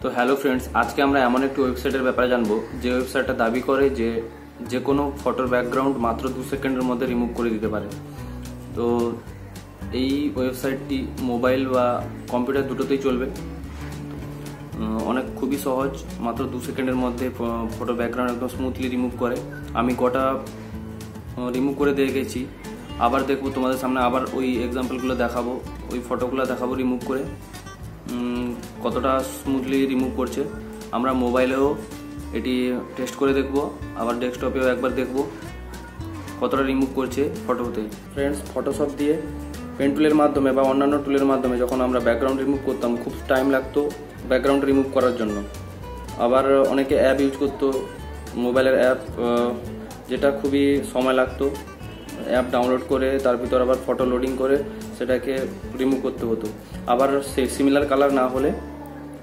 তো hello friends, আজকে আমরা এমন একটি ওয়েবসাইটের ব্যাপারে জানবো যে ওয়েবসাইটটা দাবি করে যে যে কোনো ফটোর ব্যাকগ্রাউন্ড মাত্র 2 সেকেন্ডের মধ্যে রিমুভ করে দিতে পারে। তো এই ওয়েবসাইটটি মোবাইল বা কম্পিউটার দুটোতেই চলবে। অনেক খুবই সহজ, মাত্র 2 সেকেন্ডের মধ্যে ফটো ব্যাকগ্রাউন্ড একদম স্মুথলি রিমুভ করে। আমি কটা রিমুভ করে দেখেছি, আবার দেখবো তোমাদের সামনে, আবার ওই এক্সাম্পলগুলো দেখাবো, ওই ফটোগুলো দেখাবো রিমুভ করে কতটা স্মুথলি রিমুভ করছে। আমরা মোবাইলেও এটি টেস্ট করে দেখবো, আবার ডেস্কটপেও একবার দেখবো কতটা রিমুভ করছে ফটোতে। ফ্রেন্ডস, ফটোশপ দিয়ে পেন টুলের মাধ্যমে বা অন্যান্য টুলের মাধ্যমে যখন আমরা ব্যাকগ্রাউন্ড রিমুভ করতাম, খুব টাইম লাগতো ব্যাকগ্রাউন্ড রিমুভ করার জন্য। আবার অনেকে অ্যাপ ইউজ করতো, মোবাইলের অ্যাপ, যেটা খুবই সময় লাগতো। অ্যাপ ডাউনলোড করে তার ভিতর আবার ফটো লোডিং করে সেটাকে রিমুভ করতে হতো। আবার সিমিলার কালার না হলে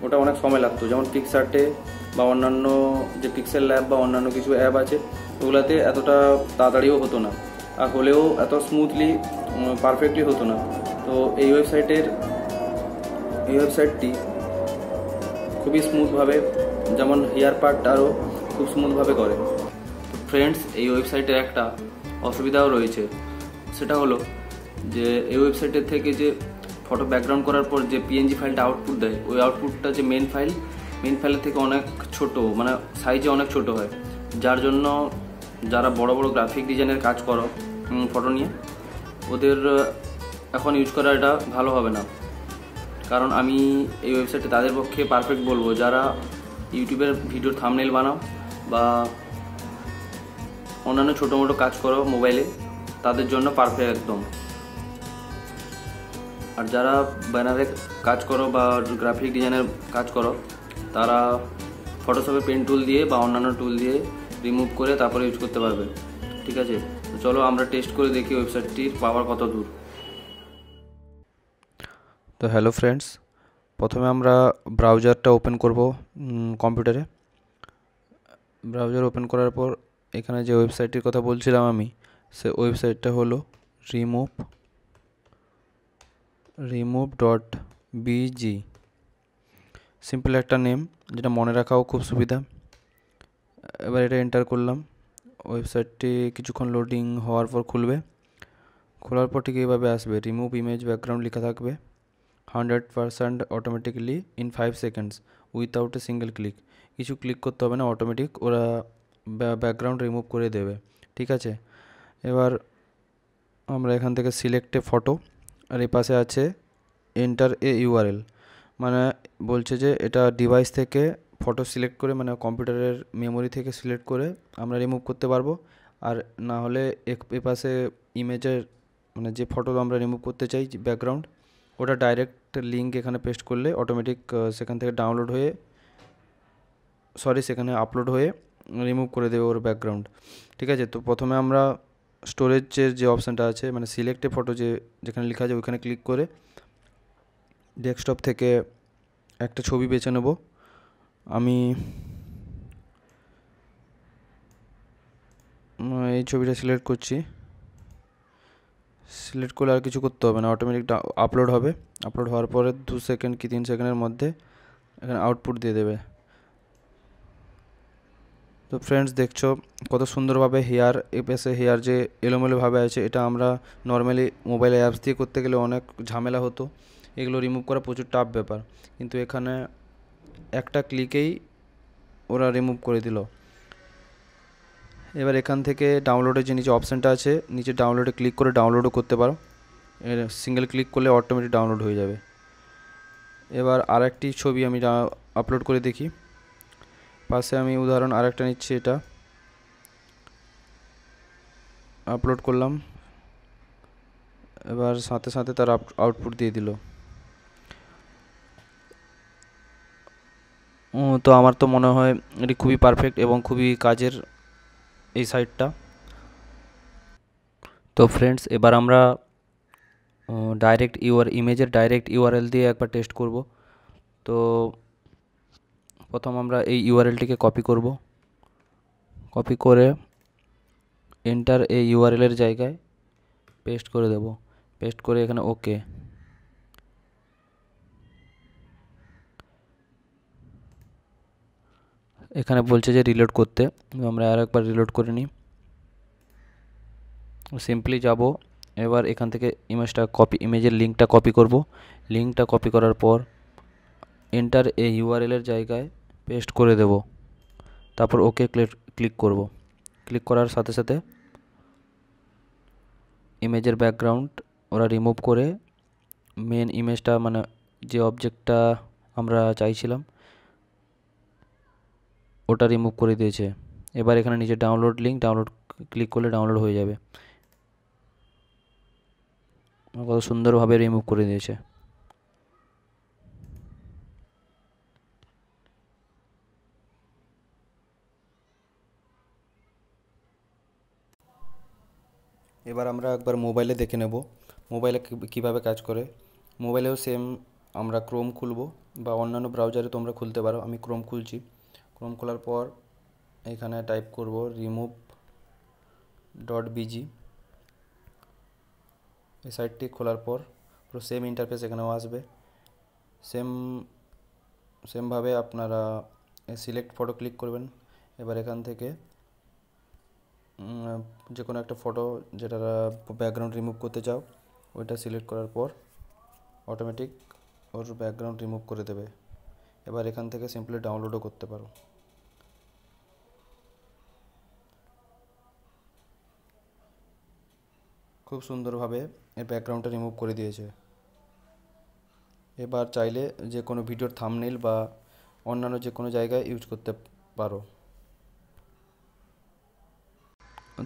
ওটা অনেক সময় লাগতো, যেমন পিক্সার্টে বা অন্যান্য যে পিক্সেল ল্যাব বা অন্যান্য কিছু অ্যাপ আছে, ওগুলাতে এতটা তাড়াতাড়িও হতো না, আর হলেও এত স্মুথলি পারফেক্টলি হতো না। তো এই ওয়েবসাইটটি খুবই স্মুথভাবে, যেমন হেয়ার পার্ট আরও খুব স্মুথভাবে করে। তো ফ্রেন্ডস, এই ওয়েবসাইটের একটা অসুবিধাও রয়েছে, সেটা হলো যে এই ওয়েবসাইটের থেকে যে ফটো ব্যাকগ্রাউন্ড করার পর যে পিএনজি ফাইলটা আউটপুট দেয়, ওই আউটপুটটা যে মেন ফাইলের থেকে অনেক ছোট, মানে সাইজে অনেক ছোট হয়, যার জন্য যারা বড় বড় গ্রাফিক ডিজাইনের কাজ করো ফটো নিয়ে, ওদের এখন ইউজ করা এটা ভালো হবে না। কারণ আমি এই ওয়েবসাইটে তাদের পক্ষে পারফেক্ট বলবো, যারা ইউটিউবের ভিডিওর থাম্বনেল বানাও বা অন্যান্য ছোটো মোটো কাজ করো মোবাইলে, তাদের জন্য পারফেক্ট একদম। আর যারা ব্যানারে কাজ করো বা গ্রাফিক ডিজাইনের কাজ করো, তারা ফটোশপে পেন টুল দিয়ে বা অন্যান্য টুল দিয়ে রিমুভ করে তারপরে ইউজ করতে পারবে। ঠিক আছে, তো চলো আমরা টেস্ট করে দেখি ওয়েবসাইটটির পাওয়ার কত দূর। তো হ্যালো ফ্রেন্ডস, প্রথমে আমরা ব্রাউজারটা ওপেন করব কম্পিউটারে। ব্রাউজার ওপেন করার পর এখানে যে ওয়েবসাইটটির কথা বলছিলাম আমি, সে ওয়েবসাইটটা হলো remove.bg। সিম্পল একটা নেম, যেটা মনে রাখাও খুব সুবিধা। এবার এটা এন্টার করলাম। ওয়েবসাইটটি কিছুক্ষণ লোডিং হওয়ার পর খুলবে। খোলার পর ঠিক এইভাবে আসবে, রিমুভ ইমেজ ব্যাকগ্রাউন্ড লেখা থাকবে, 100% automatically in 5 seconds without a single click. কিছু ক্লিক করতে হবে না, অটোমেটিক ওরা ব্যাকগ্রাউন্ড রিমুভ করে দেবে। ঠিক আছে, এবার আমরা এখান থেকে সিলেক্ট এ ফটো, আর এই পাশে আছে এন্টার এ ইউআরএল, মানে বলছে যে এটা ডিভাইস থেকে ফটো সিলেক্ট করে, মানে কম্পিউটারের মেমোরি থেকে সিলেক্ট করে আমরা রিমুভ করতে পারবো। আর না হলে এ পাশে ইমেজের, মানে যে ফটো আমরা রিমুভ করতে চাই ব্যাকগ্রাউন্ড, ওটা ডাইরেক্ট লিঙ্ক এখানে পেস্ট করলে অটোমেটিক সেখান থেকে সেখানে আপলোড হয়ে রিমুভ করে দেবে ওর ব্যাকগ্রাউন্ড। ঠিক আছে, তো প্রথমে আমরা স্টোরেজের যে অপশানটা আছে, মানে সিলেক্টে ফটো যেখানে লেখা আছে ওইখানে ক্লিক করে ডেস্কটপ থেকে একটা ছবি বেছে নেব। আমি এই ছবিটা সিলেক্ট করছি। সিলেক্ট করলে আর কিছু করতে হবে না, অটোমেটিক আপলোড হবে। আপলোড হওয়ার পরে 2 সেকেন্ড কি 3 সেকেন্ডের মধ্যে এখানে আউটপুট দিয়ে দেবে। তো ফ্রেন্ডস, দেখছো কত সুন্দরভাবে হেয়ার, এ পাশে হেয়ার যে এলোমেলোভাবে আছে, এটা আমরা নর্মালি মোবাইল অ্যাপস দিয়ে করতে গেলে অনেক ঝামেলা হতো, এগুলো রিমুভ করা প্রচুর টাফ ব্যাপার। কিন্তু এখানে একটা ক্লিকেই ওরা রিমুভ করে দিল। এবার এখান থেকে ডাউনলোডের যে নিচে অপশানটা আছে, নিচে ডাউনলোডে ক্লিক করে ডাউনলোডও করতে পারো। সিঙ্গেল ক্লিক করলে অটোমেটিক ডাউনলোড হয়ে যাবে। এবার আরেকটি ছবি আমি আপলোড করে দেখি। পাশে আমি উদাহরণ আরেকটা নিচ্ছি, এটা আপলোড করলাম। এবার সাথে সাথে তার আউটপুট দিয়ে দিল। তো আমার তো মনে হয় এটি খুবই পারফেক্ট এবং খুবই কাজের এই সাইটটা। তো ফ্রেন্ডস, এবার আমরা ইমেজের ডাইরেক্ট ইউআরএল দিয়ে একবার টেস্ট করব। তো প্রথম আমরা এই ইউআরএলটিকে কপি করব, কপি করে এন্টার এই ইউআরএলের জায়গায় পেস্ট করে দেব। পেস্ট করে এখানে ওকে। এখানে বলছে যে রিলোড করতে, আমরা আর একবার রিলোড করে নিই। সিম্পলি যাব, এবার এখান থেকে ইমেজের লিঙ্কটা কপি করব। লিঙ্কটা কপি করার পর এন্টার এ ইউআরএলের জায়গায় পেস্ট করে দেব, তারপর ওকে ক্লিক করব। ক্লিক করার সাথে সাথে ইমেজের ব্যাকগ্রাউন্ড ওরা রিমুভ করে মেন ইমেজটা, মানে যে অবজেক্টটা আমরা চাইছিলাম ওটা রিমুভ করে দিয়েছে। এবার এখানে নিচে ডাউনলোড ক্লিক করলে ডাউনলোড হয়ে যাবে। কত সুন্দরভাবে রিমুভ করে দিয়েছে। এবার আমরা একবার মোবাইলে দেখে নেব মোবাইলে কীভাবে কাজ করে। মোবাইলেও সেম আমরা ক্রোম খুলব বা অন্যান্য ব্রাউজারে তোমরা খুলতে পারো। আমি ক্রোম খুলছি। ক্রোম খোলার পর এখানে টাইপ করব remove.bg। এই সাইটটি খোলার পর পুরো সেম ইন্টারফেস এখানেও আসবে। সেমভাবে আপনারা সিলেক্ট ফটো ক্লিক করবেন। এবার এখান থেকে যে কোনো একটা ফটো যেটা ব্যাকগ্রাউন্ড রিমুভ করতে চাও ওইটা সিলেক্ট করার পর অটোমেটিক ওর ব্যাকগ্রাউন্ড রিমুভ করে দেবে। এবার এখান থেকে সিম্পলি ডাউনলোডও করতে পারো। খুব সুন্দরভাবে এর ব্যাকগ্রাউন্ডটা রিমুভ করে দিয়েছে। এবার চাইলে যে কোনো ভিডিওর থাম্বনেইল বা অন্যান্য যে কোনো জায়গায় ইউজ করতে পারো।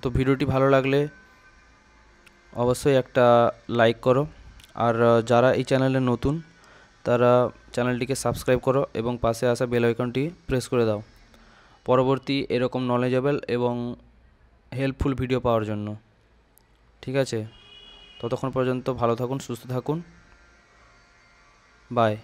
তো ভিডিওটি ভালো লাগলে অবশ্যই একটা লাইক করো, আর যারা এই চ্যানেলে নতুন তারা চ্যানেলটিকে সাবস্ক্রাইব করো এবং পাশে আসা বেল আইকনটি প্রেস করে দাও পরবর্তী এরকম নলেজেবল এবং হেল্পফুল ভিডিও পাওয়ার জন্য। ঠিক আছে, ততক্ষণ পর্যন্ত ভালো থাকুন, সুস্থ থাকুন, বাই।